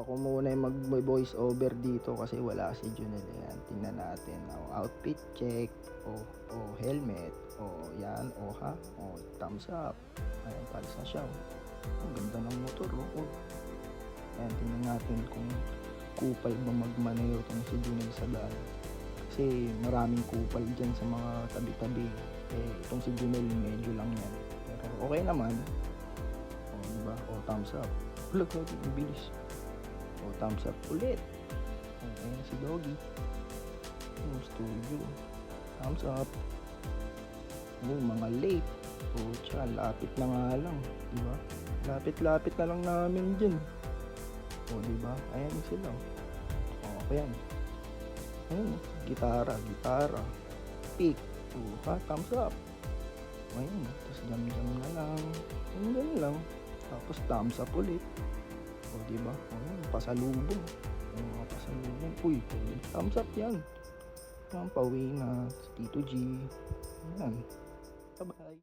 ako muna yung mag-voice over dito kasi wala si Junel. Yan, tingnan natin. Outfit check. Helmet. Yan. Ha. Thumbs up. Ayan, palis na siya. Ang ganda ng motor. Ayan, tingnan natin kung kupal ba magmaneho itong si Junel sa daan. Kasi maraming kupal dyan sa mga tabi-tabi. Itong si Junel medyo lang yan. Pero okay naman. Diba? Thumbs up. Huwag ang bilis. Thumbs up ulit. Ayan si Doggy. Studio. Thumbs up. Mga late. Tsaka lapit na nga lang. Diba? Lapit-lapit na lang namin dyan. Diba? Ayan sila. Ayan. Ayan. Gitara. Pick. Thumbs up. Ayan. Tapos jam-jam na lang. Ganyan lang. Tapos thumbs up ulit. Diba? Pasalubong. Mga pasalubong. Thumbs up yan. Pauwi na. Tito G. Ayan. Bye-bye.